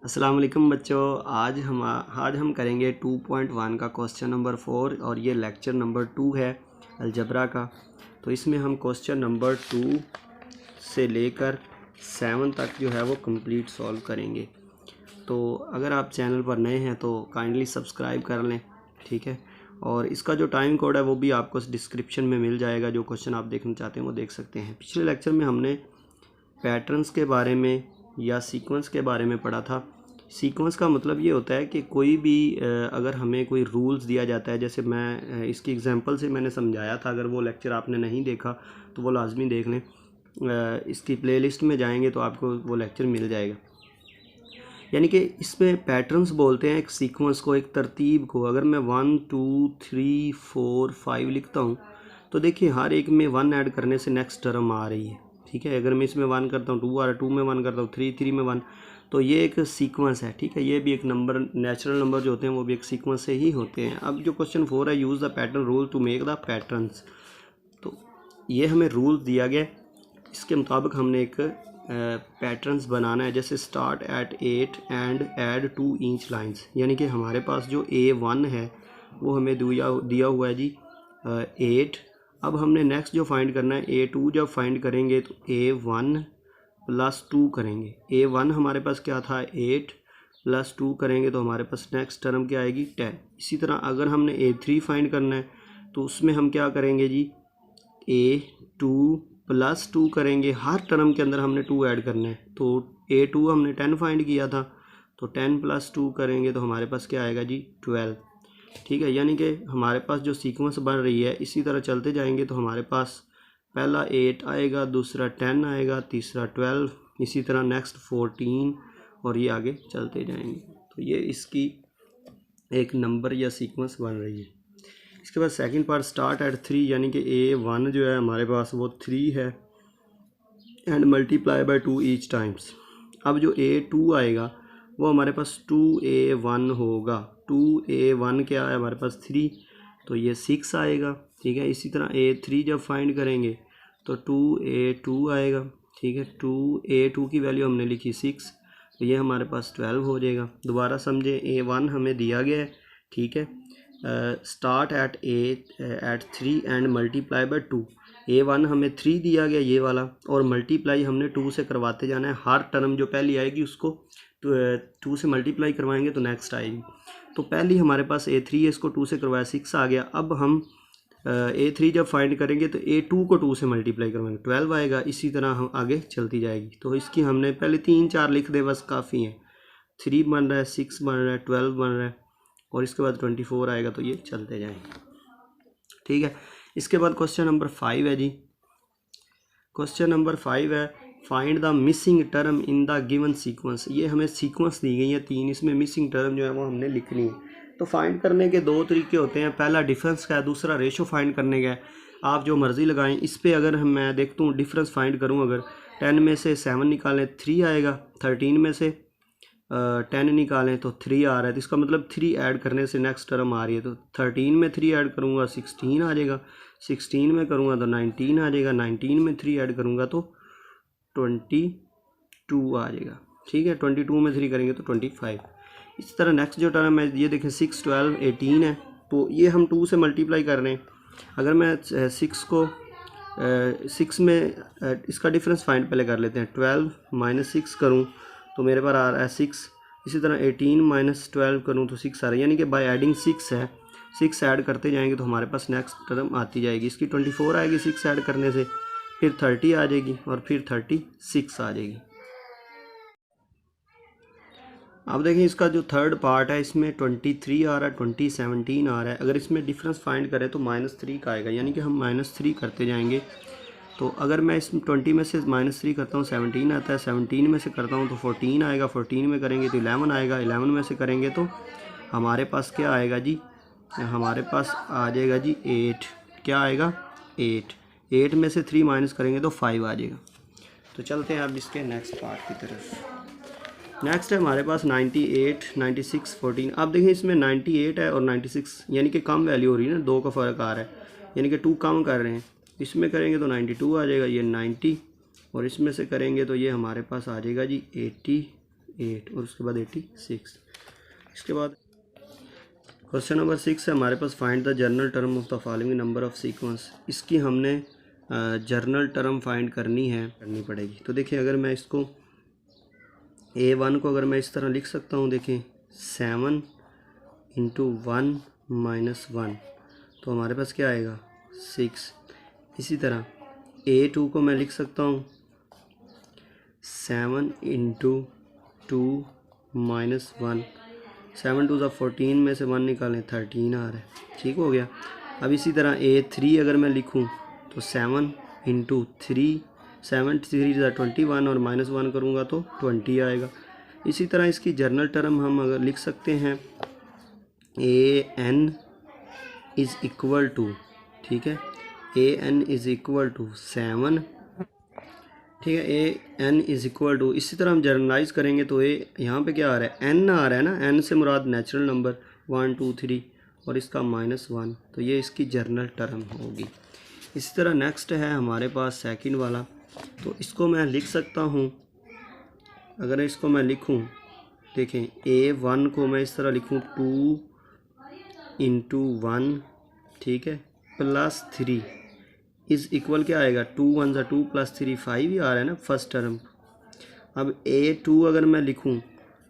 अस्सलाम वालेकुम बच्चों। आज हम करेंगे 2.1 का क्वेश्चन नंबर 4 और ये लेक्चर नंबर 2 है अलजबरा का। तो इसमें हम क्वेश्चन नंबर 2 से लेकर 7 तक जो है वो कंप्लीट सॉल्व करेंगे। तो अगर आप चैनल पर नए हैं तो काइंडली सब्सक्राइब कर लें, ठीक है। और इसका जो टाइम कोड है वो भी आपको डिस्क्रिप्शन में मिल जाएगा। जो क्वेश्चन आप देखना चाहते हैं वो देख सकते हैं। पिछले लेक्चर में हमने पैटर्न्स के बारे में या सीक्वेंस के बारे में पढ़ा था। सीक्वेंस का मतलब ये होता है कि कोई भी अगर हमें कोई रूल्स दिया जाता है, जैसे मैं इसकी एग्जांपल से मैंने समझाया था। अगर वो लेक्चर आपने नहीं देखा तो वो लाजमी देख लें। इसकी प्लेलिस्ट में जाएंगे तो आपको वो लेक्चर मिल जाएगा। यानी कि इसमें पैटर्न्स बोलते हैं एक सीक्वेंस को, एक तरतीब को। अगर मैं 1 2 3 4 5 लिखता हूँ तो देखिए हर एक में 1 ऐड करने से नेक्स्ट टर्म आ रही है, ठीक है। अगर मैं इसमें 1 करता हूँ 2 आ रहा है, 2 में 1 करता हूँ 3 में 1, तो ये एक सीक्वेंस है, ठीक है। ये भी एक नंबर, नेचुरल नंबर जो होते हैं वो भी एक सीक्वेंस से ही होते हैं। अब जो क्वेश्चन 4 है, use the pattern rule to make the patterns. तो ये हमें रूल दिया गया, इसके मुताबिक हमने एक पैटर्न्स बनाना है। जैसे start at 8 and add 2 inch lines. यानी कि हमारे पास जो A1 है वो हमें दिया हुआ है जी 8। अब हमने नेक्स्ट जो फाइंड करना है A2। जब फाइंड करेंगे तो A1 प्लस 2 करेंगे। A1 हमारे पास क्या था 8 प्लस 2 करेंगे तो हमारे पास नेक्स्ट टर्म क्या आएगी 10। इसी तरह अगर हमने A3 फाइंड करना है तो उसमें हम क्या करेंगे जी A2 प्लस 2 करेंगे। हर टर्म के अंदर हमने 2 ऐड करना है। तो A2 हमने 10 फाइंड किया था तो 10 प्लस 2 करेंगे तो हमारे पास क्या आएगा जी 12, ठीक है। यानी कि हमारे पास जो सीक्वेंस बन रही है इसी तरह चलते जाएंगे तो हमारे पास पहला 8 आएगा, दूसरा 10 आएगा, तीसरा 12, इसी तरह नेक्स्ट 14 और ये आगे चलते जाएंगे। तो ये इसकी एक नंबर या सीक्वेंस बन रही है। इसके बाद सेकंड पार्ट स्टार्ट एट 3, यानी कि A1 जो है हमारे पास वो 3 है and multiply by 2 each times. अब जो A2 आएगा वो हमारे पास 2A1 होगा। 2A1 क्या है हमारे पास 3, तो ये 6 आएगा, ठीक है। इसी तरह A3 जब फाइंड करेंगे तो 2A2 आएगा, ठीक है। 2A2 की वैल्यू हमने लिखी 6, तो ये हमारे पास 12 हो जाएगा। दोबारा समझे, A1 हमें दिया गया है, ठीक है। Start at 3 and multiply by 2। A1 हमें 3 दिया गया ये वाला, और मल्टीप्लाई हमने 2 से करवाते जाना है। हर टर्म जो पहली आएगी उसको 2 से मल्टीप्लाई करवाएंगे तो नेक्स्ट आएगी। तो पहली हमारे पास A3 है, इसको 2 से करवाया 6 आ गया। अब हम A3 जब फाइंड करेंगे तो A2 को 2 से मल्टीप्लाई करवाएंगे 12 आएगा। इसी तरह हम आगे चलती जाएगी। तो इसकी हमने पहले 3 4 लिख दे बस काफ़ी है। 3 बन रहा है, 6 बन रहा है, 12 बन रहा है और इसके बाद 24 आएगा। तो ये चलते जाएंगे, ठीक है। इसके बाद क्वेश्चन नंबर 5 है जी। क्वेश्चन नंबर 5 है find the missing term in the given sequence. ये हमें सीक्वेंस दी गई है 3, इसमें मिसिंग टर्म जो है वो हमने लिखनी है। तो फाइंड करने के 2 तरीके होते हैं, पहला डिफरेंस का है, दूसरा रेशो फाइंड करने का है। आप जो मर्ज़ी लगाएं। इस पर अगर मैं देखता हूँ डिफरेंस फाइंड करूँ, अगर 10 में से 7 निकालें 3 आएगा, 13 में से 10 निकालें तो 3 आ रहा है। तो इसका मतलब 3 ऐड करने से नेक्स्ट टर्म आ रही है। तो 13 में 3 ऐड करूँगा 16 आ जाएगा, 16 में करूँगा तो 19 आ जाएगा, 19 में 3 ऐड करूँगा तो 22 आ जाएगा, ठीक है। 22 में 3 करेंगे तो 25। इस तरह नेक्स्ट जो टर्म है ये देखें 6 12 18 है, तो ये हम 2 से मल्टीप्लाई कर रहे हैं। अगर मैं 6 को 6 में इसका डिफरेंस फाइंड पहले कर लेते हैं। 12 माइनस 6 करूँ तो मेरे पास आ रहा है 6। इसी तरह 18 माइनस 12 करूँ तो 6 आ रहा है। यानी कि बाय एडिंग 6 है, 6 ऐड करते जाएंगे तो हमारे पास नेक्स्ट टर्म आती जाएगी। इसकी 24 आएगी 6 ऐड करने से, फिर 30 आ जाएगी और फिर 36 आ जाएगी। अब देखिए इसका जो थर्ड पार्ट है इसमें 23 आ रहा है, 20 17 आ रहा है। अगर इसमें डिफरेंस फाइंड करें तो -3 का आएगा, यानी कि हम -3 करते जाएंगे। तो अगर मैं इस 20 में से -3 करता हूँ 17 आता है, 17 में से करता हूँ तो 14 आएगा, 14 में करेंगे तो 11 आएगा, 11 में से करेंगे तो हमारे पास क्या आएगा जी, हमारे पास आ जाएगा जी 8। क्या आएगा 8 में से 3 माइनस करेंगे तो 5 आ जाएगा। तो चलते हैं अब इसके नेक्स्ट पार्ट की तरफ। नेक्स्ट है हमारे पास 98 96 14। अब देखिए इसमें 98 है और 96, यानी कि कम वैल्यू हो रही है ना, 2 का फ़र्क आ रहा है, यानी कि 2 कम कर रहे हैं। इसमें करेंगे तो 92 आ जाएगा, ये 90, और इसमें से करेंगे तो ये हमारे पास आ जाएगा जी 80, 8 और उसके बाद 86। इसके बाद क्वेश्चन नंबर 6 है हमारे पास, find the general term of the following number of sequence. इसकी हमने जर्नल टर्म फाइंड करनी पड़ेगी। तो देखिए अगर मैं इसको A1 को अगर मैं इस तरह लिख सकता हूँ, देखें 7 इंटू 1 माइनस 1, तो हमारे पास क्या आएगा 6। इसी तरह A2 को मैं लिख सकता हूँ 7 इंटू 2 माइनस 1, 7 टू ज़ा 14 में से 1 निकालें 13 आ रहा है, ठीक हो गया। अब इसी तरह A3 अगर मैं लिखूं तो 7 इंटू 3, 7 3 ज़ा 21 और माइनस 1 करूँगा तो 20 आएगा। इसी तरह इसकी जर्नल टर्म हम अगर लिख सकते हैं AN इज़ इक्वल टू, ठीक है, AN इज़ इक्वल टू 7, ठीक है, AN इज़ इक्वल टू, इसी तरह हम जर्नलाइज करेंगे तो यहाँ पे क्या आ रहा है N आ रहा है ना, N से मुराद नेचुरल नंबर 1 2 3 और इसका -1, तो ये इसकी जर्नल टर्म होगी। इसी तरह नेक्स्ट है हमारे पास सेकंड वाला, तो इसको मैं लिख सकता हूँ, अगर इसको मैं लिखूँ, देखें A1 को मैं इस तरह लिखूँ 2 इंटू 1, ठीक है, प्लस 3 इज़ इक्वल क्या आएगा 2 1 ज़ा 2 प्लस 3 5 ही आ रहा है ना फर्स्ट टर्म। अब A2 अगर मैं लिखूं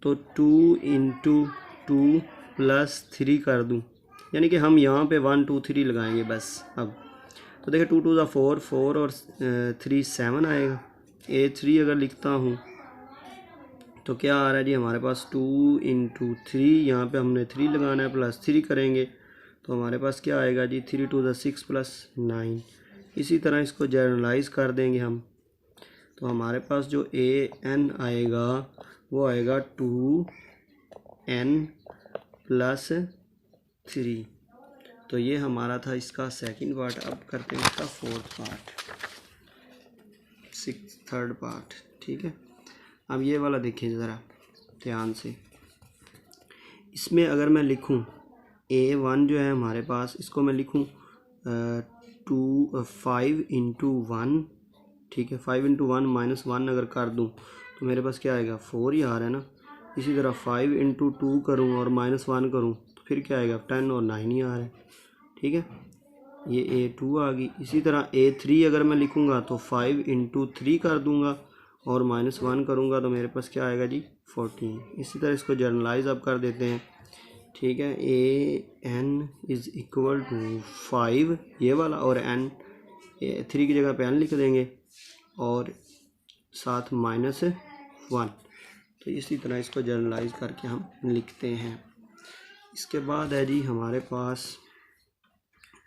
तो 2 इंटू 2 प्लस 3 कर दूं, यानी कि हम यहाँ पे 1 2 3 लगाएंगे बस। अब तो देखिए 2 2 ज़ा 4 4 और 3 7 आएगा। A3 अगर लिखता हूँ तो क्या आ रहा है जी हमारे पास 2 इंटू 3, यहाँ पर हमने 3 लगाना है, प्लस 3 करेंगे तो हमारे पास क्या आएगा जी 3 2 ज़ा 6 प्लस 9। इसी तरह इसको जर्नलाइज कर देंगे हम, तो हमारे पास जो AN आएगा वो आएगा 2N प्लस 3। तो ये हमारा था इसका सेकंड पार्ट। अब करते हैं इसका फोर्थ पार्ट, थर्ड पार्ट, ठीक है। अब ये वाला देखिए ज़रा ध्यान से, इसमें अगर मैं लिखूं A1 जो है हमारे पास, इसको मैं लिखूं 5 इंटू 1, ठीक है, 5 इंटू 1 माइनस 1 अगर कर दूं तो मेरे पास क्या आएगा 4 ही आ रहा है ना। इसी तरह 5 इंटू 2 करूँ और माइनस 1 करूँ तो फिर क्या आएगा 10 और 9 ही आ रहा है, ठीक है, ये A2 आ गई। इसी तरह A3 अगर मैं लिखूँगा तो 5 इंटू 3 कर दूँगा और माइनस 1 करूँगा तो मेरे पास क्या आएगा जी 14। इसी तरह इसको जर्नलाइज अब कर देते हैं, ठीक है, AN इज़ इक्वल टू 5 ये वाला, और N 3 की जगह पे N लिख देंगे और साथ -1। तो इसी तरह इसको जर्नलाइज करके हम लिखते हैं। इसके बाद है जी हमारे पास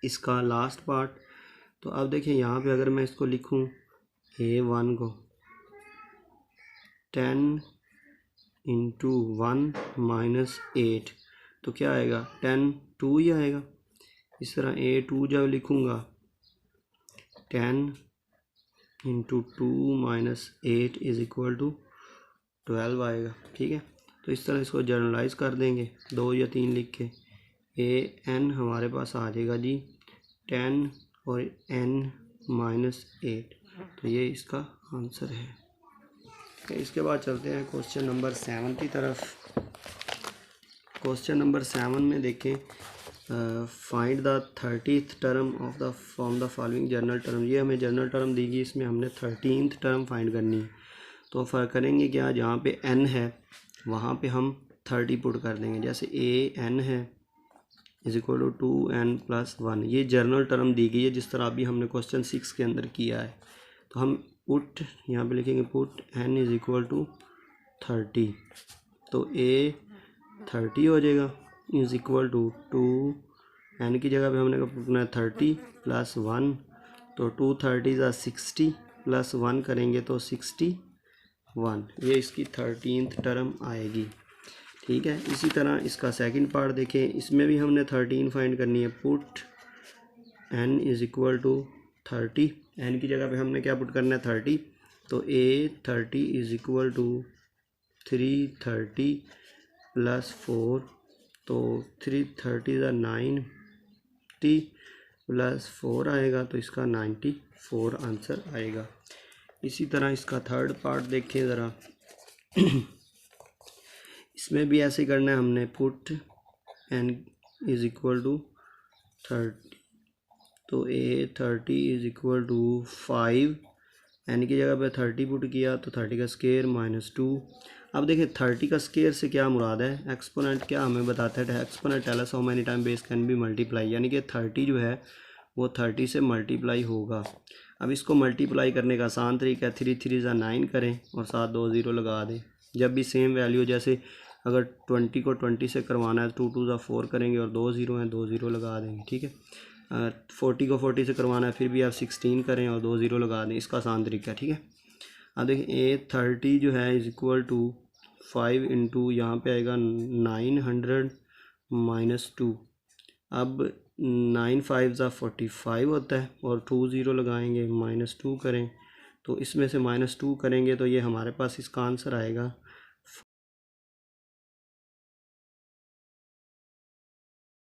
इसका लास्ट पार्ट। तो अब देखिए यहाँ पे अगर मैं इसको लिखूँ A1 को 10 इंटू 1 माइनस 8 तो क्या आएगा 10 2 ही आएगा। इस तरह A2 जब लिखूँगा 10 into 2 minus 8 is equal to 12 आएगा, ठीक है। तो इस तरह इसको जर्नलाइज कर देंगे 2 या 3 लिख के। AN हमारे पास आ जाएगा जी 10 और N माइनस 8, तो ये इसका आंसर है। इसके बाद चलते हैं क्वेश्चन नंबर 7 की तरफ। क्वेश्चन नंबर 7 में देखें, find the 30th term of the from the following journal term. ये हमें जर्नल टर्म दी गई, इसमें हमने 13th टर्म फाइंड करनी है। तो करेंगे क्या, जहाँ पे N है वहाँ पे हम 30 पुट कर देंगे। जैसे AN है is equal to 2N plus 1, ये जर्नल टर्म दी गई है जिस तरह अभी हमने क्वेश्चन 6 के अंदर किया है। तो हम पुट यहाँ पे लिखेंगे put N is equal to 30, तो A 30 हो जाएगा इज इक्वल टू 2N की जगह पे हमने पुटना है 30 प्लस 1, तो 2 30 ज़ा 60 प्लस 1 करेंगे तो 61, ये इसकी 13th टर्म आएगी, ठीक है। इसी तरह इसका सेकंड पार्ट देखें, इसमें भी हमने 13 फाइंड करनी है। Put N is equal to 30, N की जगह पे हमने क्या पुट करना है 30, तो A 30 is equal to 330 plus 4, तो 330 ज़ा 90 प्लस 4 आएगा, तो इसका 94 आंसर आएगा। इसी तरह इसका थर्ड पार्ट देखें ज़रा। इसमें भी ऐसे ही करना है हमने, put n is equal to 30, तो a30 is equal to 5, n की जगह पे 30 पुट किया तो 30 का स्केयर -2। अब देखिए 30 का स्केयर से क्या मुराद है, एक्सपोनेंट क्या हमें बताता है, exponent tell us how many time base can be multiply, यानी कि 30 जो है वो 30 से मल्टीप्लाई होगा। अब इसको मल्टीप्लाई करने का आसान तरीका है, 3 3 ज़ा 9 करें और साथ 2 0 लगा दें। जब भी सेम वैल्यू, जैसे अगर 20 को 20 से करवाना है 2 2 ज़ा 4 करेंगे और 2 0 हैं 2 0 लगा देंगे, ठीक है। 40 को 40 से करवाना है फिर भी आप 16 करें और 2 0 लगा दें, इसका आसान तरीका है, ठीक है। अब देखिए a30 जो है इज़ इक्वल टू 5 इंटू यहाँ पर आएगा 900 -2। अब 9 5 ज़ा 45 होता है और 2 0 लगाएंगे, -2 करें तो इसमें से -2 करेंगे तो ये हमारे पास इसका आंसर आएगा